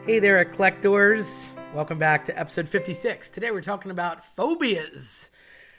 Hey there, Eclectors. Welcome back to episode 56. Today we're talking about phobias.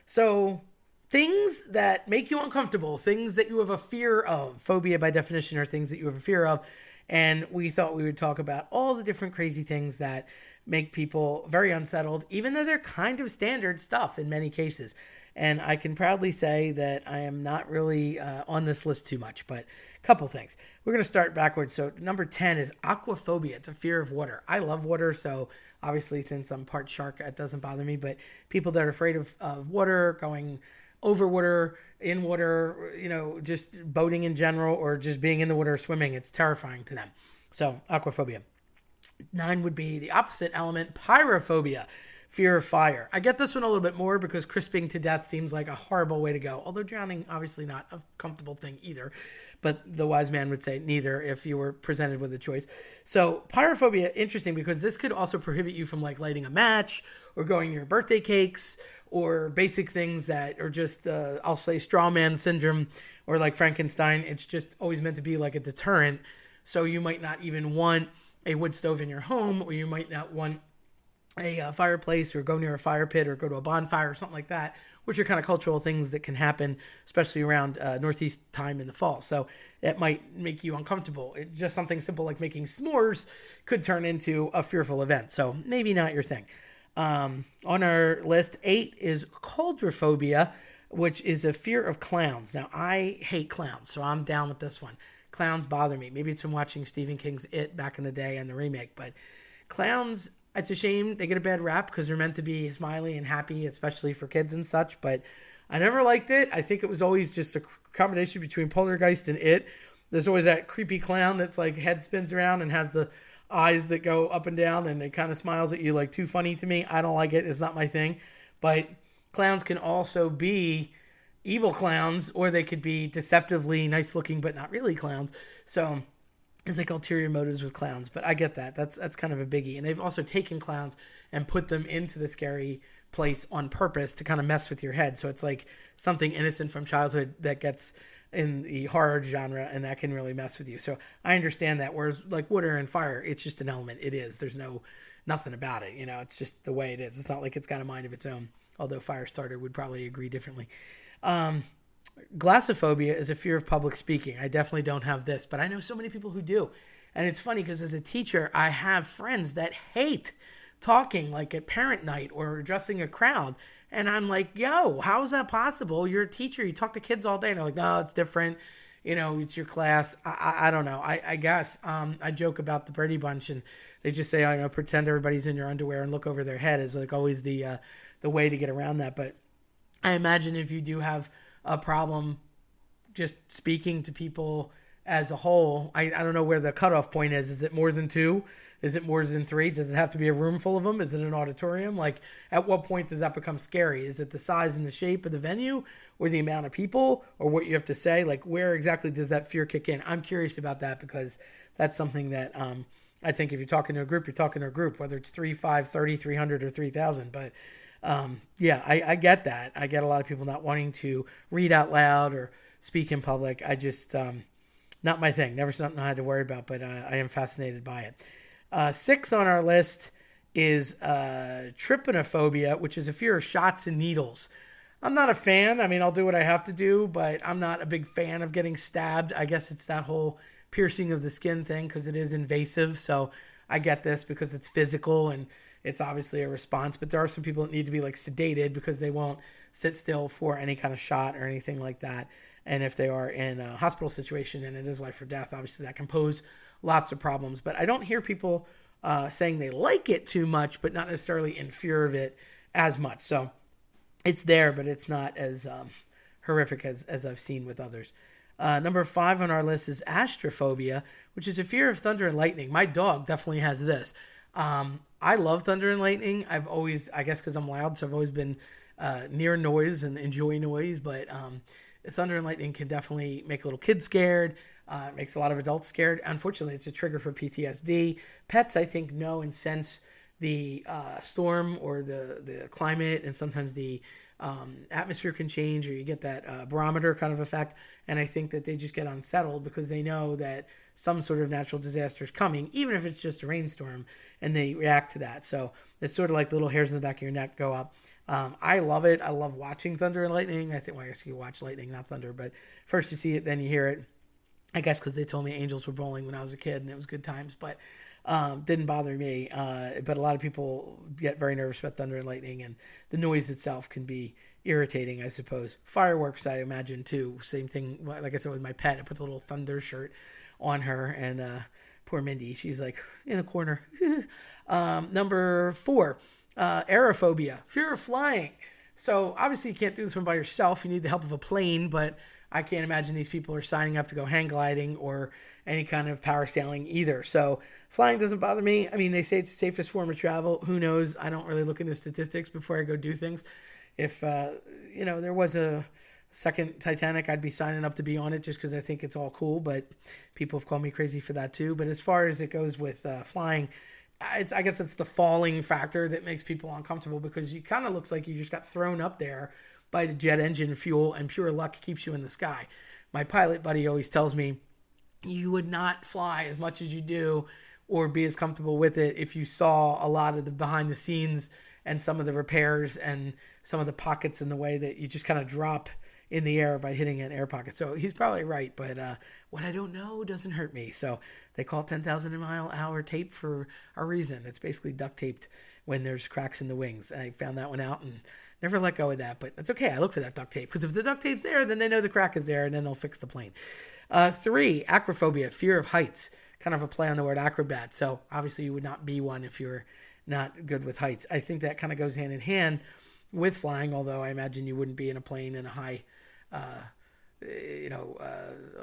So, things that make you uncomfortable, things that you have a fear of. Phobia, by definition, are things that you have a fear of. And we thought we would talk about all the different crazy things that make people very unsettled, even though they're kind of standard stuff in many cases. And I can proudly say that I am not really on this list too much, but a couple things. We're going to start backwards. So number 10 is aquaphobia. It's a fear of water. I love water, so obviously since I'm part shark, it doesn't bother me. But people that are afraid of water, going over water, in water, just boating in general, or just being in the water swimming, it's terrifying to them. So aquaphobia. 9 would be the opposite element, pyrophobia. Fear of fire. I get this one a little bit more because crisping to death seems like a horrible way to go. Although drowning, obviously not a comfortable thing either. But the wise man would say neither if you were presented with a choice. So pyrophobia, interesting because this could also prohibit you from like lighting a match or going to your birthday cakes or basic things that are just, I'll say straw man syndrome or like Frankenstein. It's just always meant to be like a deterrent. So you might not even want a wood stove in your home, or you might not want a fireplace or go near a fire pit or go to a bonfire or something like that, which are kind of cultural things that can happen, especially around Northeast time in the fall. So it might make you uncomfortable. Just something simple like making s'mores could turn into a fearful event. So maybe not your thing. On our list, 8 is coulrophobia, which is a fear of clowns. Now, I hate clowns, so I'm down with this one. Clowns bother me. Maybe it's from watching Stephen King's It back in the day and the remake, but clowns, it's a shame they get a bad rap because they're meant to be smiley and happy, especially for kids and such. But I never liked it. I think it was always just a combination between Poltergeist and It. There's always that creepy clown that's like head spins around and has the eyes that go up and down and it kind of smiles at you like too funny to me. I don't like it. It's not my thing. But clowns can also be evil clowns, or they could be deceptively nice looking but not really clowns. So there's like ulterior motives with clowns, but I get that. That's kind of a biggie. And they've also taken clowns and put them into the scary place on purpose to kind of mess with your head. So it's like something innocent from childhood that gets in the horror genre, and that can really mess with you. So I understand that. Whereas like water and fire, it's just an element. It is. There's nothing about it. It's just the way it is. It's not like it's got a mind of its own. Although Firestarter would probably agree differently. Glossophobia is a fear of public speaking. I definitely don't have this, but I know so many people who do. And it's funny because as a teacher, I have friends that hate talking like at parent night or addressing a crowd. And I'm like, yo, how is that possible? You're a teacher. You talk to kids all day. And they're like, no, it's different. It's your class. I don't know. I guess I joke about the Brady Bunch, and they just say, pretend everybody's in your underwear and look over their head is like always the way to get around that. But I imagine if you do have a problem just speaking to people as a whole, I don't know where the cutoff point is. Is it more than 2? Is it more than 3? Does it have to be a room full of them? Is it an auditorium? Like, at what point does that become scary? Is it the size and the shape of the venue, or the amount of people, or what you have to say? Like, where exactly does that fear kick in? I'm curious about that because that's something that I think if you're talking to a group, you're talking to a group, whether it's 3, 5, 30, 300, or 3,000. But I get that. I get a lot of people not wanting to read out loud or speak in public. I just, not my thing. Never something I had to worry about, but I am fascinated by it. 6 on our list is trypanophobia, which is a fear of shots and needles. I'm not a fan. I mean, I'll do what I have to do, but I'm not a big fan of getting stabbed. I guess it's that whole piercing of the skin thing because it is invasive. So I get this because it's physical and it's obviously a response, but there are some people that need to be like sedated because they won't sit still for any kind of shot or anything like that. And if they are in a hospital situation and it is life or death, obviously that can pose lots of problems. But I don't hear people saying they like it too much, but not necessarily in fear of it as much. So it's there, but it's not as horrific as I've seen with others. Number 5 on our list is astrophobia, which is a fear of thunder and lightning. My dog definitely has this. I love thunder and lightning. I've always, I guess because I'm loud, so I've always been near noise and enjoy noise, but thunder and lightning can definitely make little kids scared. It makes a lot of adults scared. Unfortunately, it's a trigger for PTSD. Pets, I think, know and sense the storm or the climate, and sometimes the atmosphere can change, or you get that barometer kind of effect. And I think that they just get unsettled because they know that some sort of natural disaster is coming, even if it's just a rainstorm, and they react to that. So it's sort of like the little hairs in the back of your neck go up. I love it. I love watching thunder and lightning. I think, well, I guess you watch lightning, not thunder, but first you see it, then you hear it. I guess because they told me angels were bowling when I was a kid, and it was good times, but didn't bother me. But a lot of people get very nervous about thunder and lightning, and the noise itself can be irritating, I suppose. Fireworks, I imagine, too. Same thing, like I said, with my pet. I put the little thunder shirt on her, and poor Mindy, she's like in a corner. Number 4, aerophobia, fear of flying. So obviously you can't do this one by yourself. You need the help of a plane, but I can't imagine these people are signing up to go hang gliding or any kind of parasailing either. So flying doesn't bother me. I mean, they say it's the safest form of travel. Who knows? I don't really look into statistics before I go do things. If, there was a second Titanic, I'd be signing up to be on it just because I think it's all cool. But people have called me crazy for that too. But as far as it goes with flying, I guess it's the falling factor that makes people uncomfortable, because you kind of looks like you just got thrown up there by the jet engine fuel, and pure luck keeps you in the sky. My pilot buddy always tells me you would not fly as much as you do or be as comfortable with it if you saw a lot of the behind the scenes and some of the repairs and some of the pockets in the way that you just kind of drop in the air by hitting an air pocket. So he's probably right, but what I don't know doesn't hurt me. So they call it 10,000 mile hour tape for a reason. It's basically duct taped when there's cracks in the wings. I found that one out and never let go of that, but that's okay. I look for that duct tape, because if the duct tape's there, then they know the crack is there, and then they'll fix the plane. 3, acrophobia, fear of heights, kind of a play on the word acrobat. So obviously you would not be one if you're not good with heights. I think that kind of goes hand in hand with flying, although I imagine you wouldn't be in a plane in a high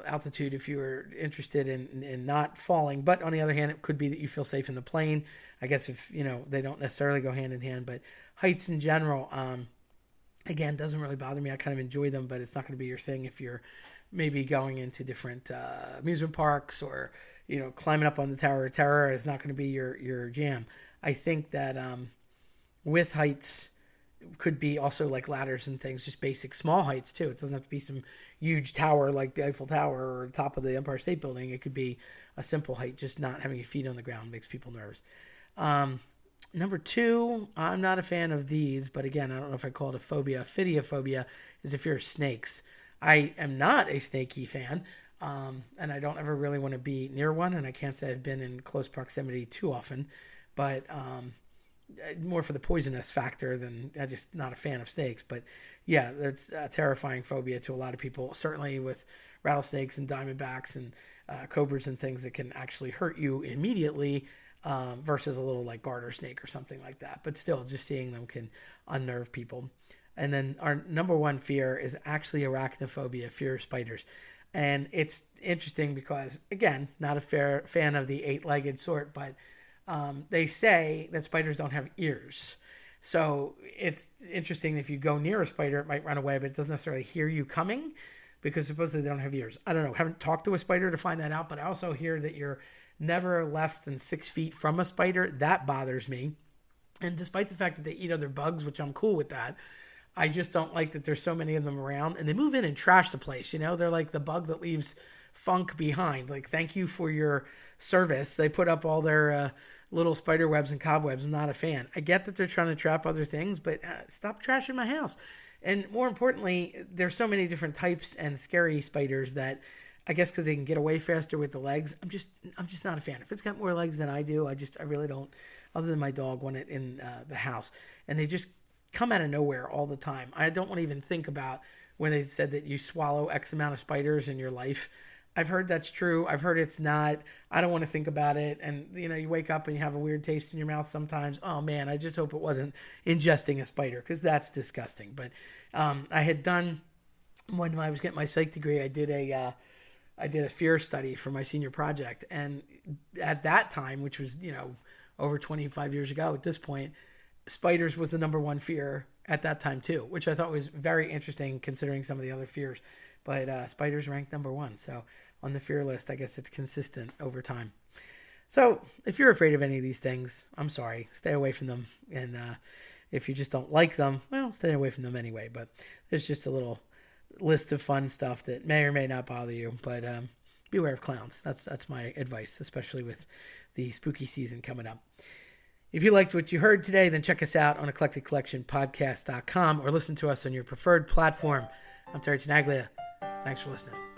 altitude if you were interested in not falling. But on the other hand, it could be that you feel safe in the plane. I guess if, they don't necessarily go hand in hand, but heights in general, again, doesn't really bother me. I kind of enjoy them, but it's not going to be your thing if you're maybe going into different amusement parks or, climbing up on the Tower of Terror is not going to be your jam. I think that with heights could be also like ladders and things, just basic small heights too. It doesn't have to be some huge tower like the Eiffel Tower or the top of the Empire State Building. It could be a simple height. Just not having your feet on the ground makes people nervous. Number 2, I'm not a fan of these, but again, I don't know if I call it a phobia. Phidiophobia is a fear of snakes. I am not a snakey fan, and I don't ever really want to be near one, and I can't say I've been in close proximity too often, but more for the poisonous factor than I'm just not a fan of snakes. But yeah, that's a terrifying phobia to a lot of people, certainly with rattlesnakes and diamondbacks and cobras and things that can actually hurt you immediately, versus a little like garter snake or something like that. But still, just seeing them can unnerve people. And then our number 1 fear is actually arachnophobia, fear of spiders. And it's interesting because, again, not a fan of the 8-legged sort, but they say that spiders don't have ears. So it's interesting, if you go near a spider, it might run away, but it doesn't necessarily hear you coming because supposedly they don't have ears. I don't know. I haven't talked to a spider to find that out, but I also hear that you're never less than 6 feet from a spider. That bothers me. And despite the fact that they eat other bugs, which I'm cool with that, I just don't like that there's so many of them around, and they move in and trash the place. They're like the bug that leaves funk behind. Like, thank you for your service. They put up all their little spider webs and cobwebs. I'm not a fan. I get that they're trying to trap other things, but stop trashing my house. And more importantly, there's so many different types and scary spiders that I guess because they can get away faster with the legs, I'm just not a fan. If it's got more legs than I do, I really don't, other than my dog, want it in the house. And they just come out of nowhere all the time. I don't want to even think about when they said that you swallow X amount of spiders in your life. I've heard that's true. I've heard it's not. I don't want to think about it. And, you wake up and you have a weird taste in your mouth sometimes. Oh, man, I just hope it wasn't ingesting a spider, because that's disgusting. But I had done, when I was getting my psych degree, I did a fear study for my senior project. And at that time, which was, over 25 years ago at this point, spiders was the number 1 fear at that time too, which I thought was very interesting considering some of the other fears. But spiders ranked number 1. So on the fear list, I guess it's consistent over time. So if you're afraid of any of these things, I'm sorry, stay away from them. And if you just don't like them, well, stay away from them anyway. But there's just a little list of fun stuff that may or may not bother you. But beware of clowns. That's my advice, especially with the spooky season coming up. If you liked what you heard today, then check us out on eclecticcollectionpodcast.com or listen to us on your preferred platform. I'm Terry Tenaglia. Thanks for listening.